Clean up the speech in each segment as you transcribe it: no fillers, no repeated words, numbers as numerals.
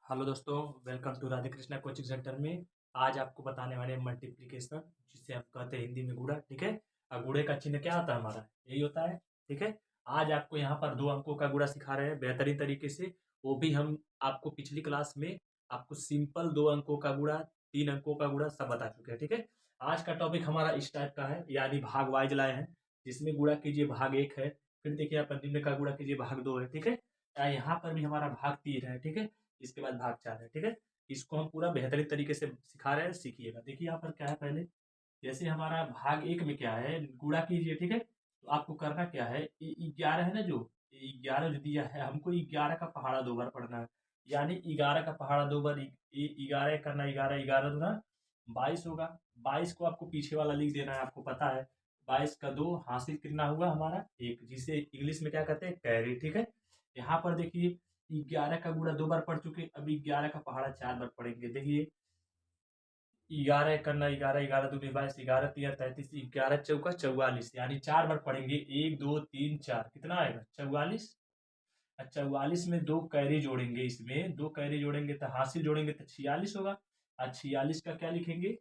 Hello दोस्तों, welcome to Radhe Krishna coaching centre में। आज आपको बताने वाले हैं मल्टीप्लिकेशन, जिसे आप कहते हैं हिंदी में गुणा। ठीक है। और गुणे का चिन्ह क्या होता है? हमारा यही होता है। ठीक है। आज आपको यहाँ पर दो अंकों का गुणा सिखा रहे हैं बेहतरीन तरीके से। वो भी हम आपको पिछली क्लास में आपको सिंपल दो अंकों का गुणा, तीन अंकों का गुणा सब बता चुके हैं। ठीक है। आज का टॉपिक हमारा इस टाइप का है, यानी भाग वाइज लाए हैं। जिसमें गुणा कीजिए भाग एक है, फिर देखिए यहाँ पर निम्न का गुणा कीजिए भाग दो है। ठीक है। यहाँ पर भी हमारा भाग तीन है। ठीक है। इसके बाद भाग 4 है। ठीक है। इसको हम पूरा बेहतरीन तरीके से सिखा रहे हैं, सीखिएगा। देखिए यहाँ पर क्या है, पहले जैसे हमारा भाग एक में क्या है, गुणा कीजिए। ठीक है। तो आपको करना क्या है, 11 है ना, जो 11 जो दिया है हमको, 11 का पहाड़ा दो बार पढ़ना है। यानी 11 का पहाड़ा दो बार, 11 करना, 11 11 दूना 22 होगा। 22 को आपको पीछे वाला लिख देना है, आपको पता है। 22 का दो हासिल कितना हुआ हमारा एक, जिसे इंग्लिश में क्या कहते हैं, कैरी। ठीक है। यहाँ पर देखिए 11 का गुणा दो बार पढ़ चुके, अभी 11 का पहाड़ा 4 बार पढ़ेंगे। देखिए 11 करना, 11 11 दूनी 22, 11 तिया 33, 11 चौका 44, यानी 4 बार पढ़ेंगे। 1 2 3 4, कितना आएगा? 44। 44 में दो कैरी जोड़ेंगे, इसमें दो कैरी जोड़ेंगे तो हासिल जोड़ेंगे तो 46 होगा। और 46 का क्या लिखेंगे,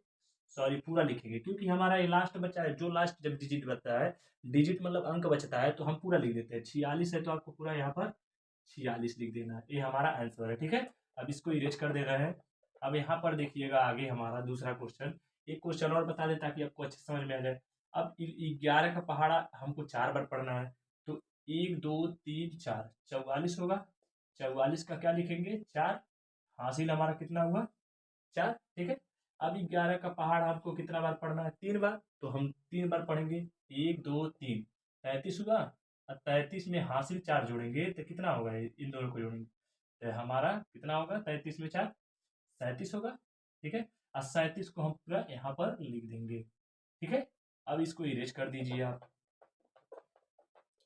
सॉरी पूरा लिखेंगे, क्योंकि हमारा ये लास्ट बचा है। जो लास्ट जब डिजिट बचता है, डिजिट मतलब अंक बचता है, तो हम पूरा लिख देते हैं। 46 है तो आपको पूरा यहाँ पर 46 लिख देना है। ये हमारा आंसर है। ठीक है। अब इसको इरेज कर दे रहे हैं। अब यहाँ पर देखिएगा आगे हमारा दूसरा क्वेश्चन। एक क्वेश्चन और बता दें ताकि आपको अच्छे समझ में आ जाए। अब 11 का पहाड़ा हमको 4 बार पढ़ना है। तो 1 2 3 4, 44 होगा। 44 का क्या लिखेंगे, 4। हासिल हमारा कितना हुआ, 4। ठीक है। अब 11 का पहाड़ आपको कितना बार पढ़ना है, 3 बार। तो हम 3 बार पढ़ेंगे। 1 2 3, 33 हुआ। और 33 में हासिल 4 जोड़ेंगे तो कितना होगा, इन दोनों को जोड़ेंगे तो हमारा कितना होगा, 33 में 4 37 होगा। ठीक है। और 37 को हम पूरा यहाँ पर लिख देंगे। ठीक है। अब इसको इरेज कर दीजिए आप।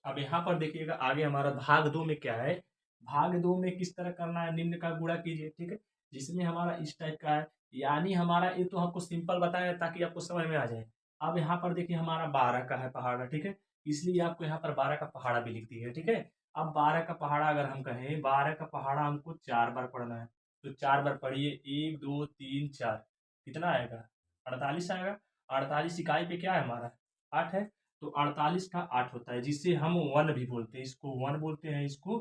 अब यहाँ पर देखिएगा आगे हमारा भाग दो में क्या है। भाग दो में किस तरह करना है, निम्न का गुणा कीजिए। ठीक है। जिसमें हमारा इस टाइप का है, यानी हमारा ये तो आपको सिंपल बताया ताकि आपको समझ में आ जाए। अब यहाँ पर देखिए हमारा 12 का है पहाड़ा। ठीक है। इसलिए आपको यहाँ पर 12 का पहाड़ा भी लिख दिए। ठीक है। अब 12 का पहाड़ा अगर हम कहें, 12 का पहाड़ा हमको 4 बार पढ़ना है। तो 4 बार पढ़िए, 1 2 3 4, कितना आएगा, 48 आएगा। 48 इकाई पे क्या है हमारा, 8 है। तो 48 का 8 होता है, जिसे हम 1 भी बोलते हैं। इसको 1 बोलते हैं, इसको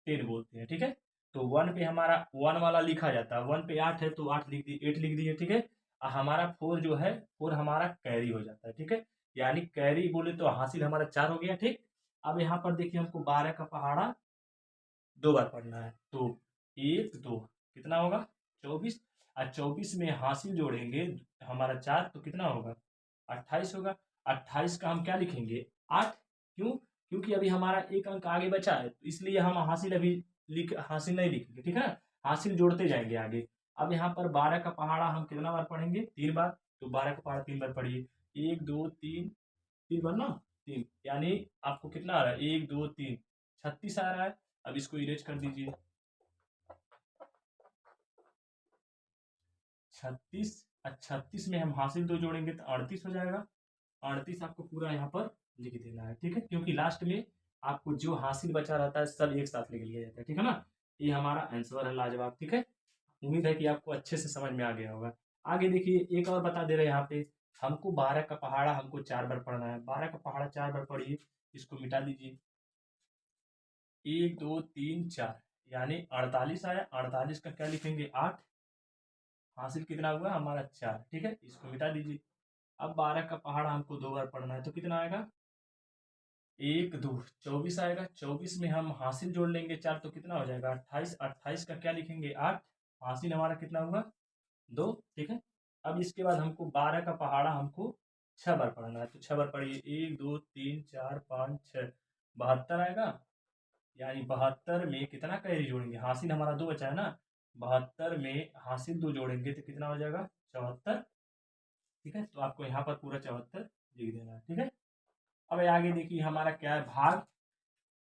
10 बोलते हैं। ठीक है। तो 1 पे हमारा 1 वाला लिखा जाता है। 1 पे 8 है तो 8 लिख दिए, 8 लिख दिए। ठीक है। और हमारा 4 जो है, 4 हमारा कैरी हो जाता है। ठीक है। यानी कैरी बोले तो हासिल हमारा 4 हो गया। ठीक। अब यहाँ पर देखिए हमको 12 का पहाड़ा दो बार पढ़ना है। तो 1 2, कितना होगा, 24। और 24 में हासिल जोड़ेंगे हमारा 4, तो कितना होगा, 28 होगा। 28 का हम क्या लिखेंगे, 8। क्यों? क्योंकि अभी हमारा एक अंक आगे बचा है, तो इसलिए हम हासिल अभी हासिल नहीं लिखेंगे। ठीक है। हासिल जोड़ते जाएंगे आगे। अब यहाँ पर 12 का पहाड़ा हम कितना बार पढ़ेंगे, 3 बार। तो 12 का पहाड़ा 3 बार पढ़िए। 1 2 3, 3 बार ना, 3, यानी आपको कितना आ रहा है, 1 2 3, 36 आ रहा है। अब इसको इरेज कर दीजिए। 36, 36 में हम हासिल दो जोड़ेंगे तो 38 हो जाएगा। 38 आपको पूरा यहाँ पर लिख देना है। ठीक है। क्योंकि लास्ट में आपको जो हासिल बचा रहता है सब एक साथ लिख लिया जाता है। ठीक है ना। ये हमारा आंसर है, लाजवाब। ठीक है। उम्मीद है कि आपको अच्छे से समझ में आ गया होगा। आगे देखिए एक और बता दे रहे हैं यहाँ पे, हमको 12 का पहाड़ा हमको 4 बार पढ़ना है। 12 का पहाड़ा 4 बार पढ़िए। इसको मिटा दीजिए। 1 2 3 4, यानी 48 आया। 48 का क्या लिखेंगे, 8। हासिल कितना हुआ हमारा, 4। ठीक है। इसको मिटा दीजिए। अब 12 का पहाड़ा हमको दो बार पढ़ना है, तो कितना आएगा, 1 2, 24 आएगा। 24 में हम हासिल जोड़ लेंगे 4, तो कितना हो जाएगा, 28। 28 का क्या लिखेंगे, 8। हासिल हमारा कितना हुआ, 2। ठीक है। अब इसके बाद हमको 12 का पहाड़ा हमको 6 बार पढ़ना है। तो 6 बार पढ़िए, 1 2 3 4 5 6, 72 आएगा। यानी 72 में कितना कैरी जोड़ेंगे, हासिल हमारा 2 बचा है ना। 72 में हासिल 2 जोड़ेंगे तो कितना हो जाएगा, 74। ठीक है। तो आपको यहाँ पर पूरा 74 लिख देना है। ठीक है। अब आगे देखिए हमारा क्या है, भाग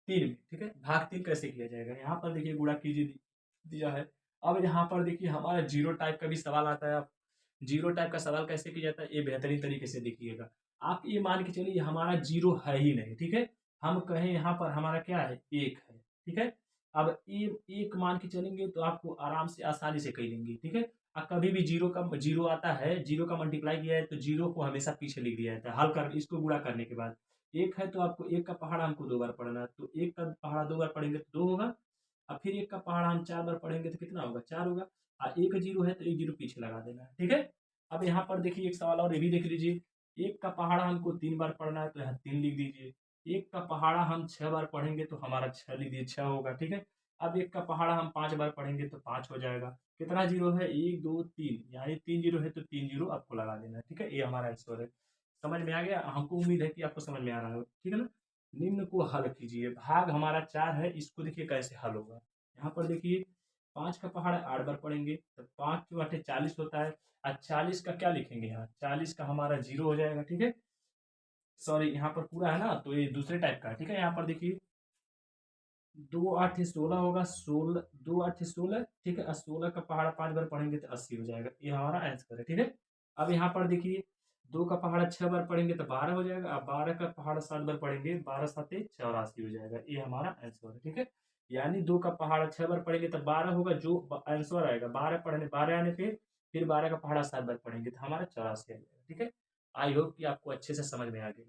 3 में। ठीक है। भाग 3 कैसे किया जाएगा, यहाँ पर देखिए गुणा कीजिए दिया है। अब यहाँ पर देखिए हमारा जीरो टाइप का भी सवाल आता है। आप जीरो टाइप का सवाल कैसे किया जाता है, ये बेहतरीन तरीके से देखिएगा। आप ये मान के चलिए हमारा जीरो है ही नहीं। ठीक है। हम कहें यहाँ पर हमारा क्या है, 1 है। ठीक है। अब ये एक मान के चलेंगे तो आपको आराम से आसानी से कर लेंगे, ठीक है। कभी भी जीरो आता है, जीरो का मल्टीप्लाई किया है तो जीरो को हमेशा पीछे लिख दिया जाता है हल कर इसको गुणा करने के बाद। एक है तो आपको एक का पहाड़ा हमको 2 बार पढ़ना है, तो एक का पहाड़ा 2 बार पढ़ेंगे तो 2 होगा। अब फिर एक का पहाड़ा हम 4 बार पढ़ेंगे तो कितना होगा? 4 होगा। एक जीरो है तो एक जीरो पीछे लगा देना है, ठीक है। अब यहाँ पर देखिए एक सवाल और ये भी देख लीजिए। एक का पहाड़ा हमको 3 बार पढ़ना है तो यहाँ 3 लिख दीजिए। एक का पहाड़ा हम 6 बार पढ़ेंगे तो हमारा 6 लिख दीजिए, 6 होगा, ठीक है। अब एक का पहाड़ा हम 5 बार पढ़ेंगे तो 5 हो जाएगा। कितना जीरो है? 1, 2, 3, यानी 3 जीरो है तो 3 जीरो आपको लगा देना है, ठीक है। ये हमारा आंसर है। समझ में आ गया? हमको उम्मीद है कि आपको समझ में आ रहा है, ठीक है ना। निम्न को हल कीजिए। भाग हमारा 4 है, इसको देखिए कैसे हल होगा। यहाँ पर देखिए 5 का पहाड़ा 8 बार पढ़ेंगे तो 5 चौके 8 40 होता है। 40 का क्या लिखेंगे? यहाँ 40 का हमारा जीरो हो जाएगा, ठीक है। सॉरी, यहाँ पर पूरा है ना तो ये दूसरे टाइप का है, ठीक है। यहाँ पर देखिए 2 8 16 होगा, 16 2 8 16, ठीक है। 16 का पहाड़ा 5 बार पढ़ेंगे तो 80 हो जाएगा। ये हमारा आंसर है, ठीक है। अब यहाँ पर देखिए 2 का पहाड़ा 6 बार पढ़ेंगे तो 12 हो जाएगा। अब 12 का पहाड़ा 7 बार पढ़ेंगे, 12 7 84 हो जाएगा। ये हमारा आंसर है, ठीक है। यानी 2 का पहाड़ा 6 बार पढ़ेंगे तो 12 होगा, जो आंसर आएगा 12 आने पे फिर 12 का पहाड़ा 7 बार पढ़ेंगे तो हमारा 84 आ जाएगा, ठीक है। आई होप कि आपको अच्छे से समझ में आ गया।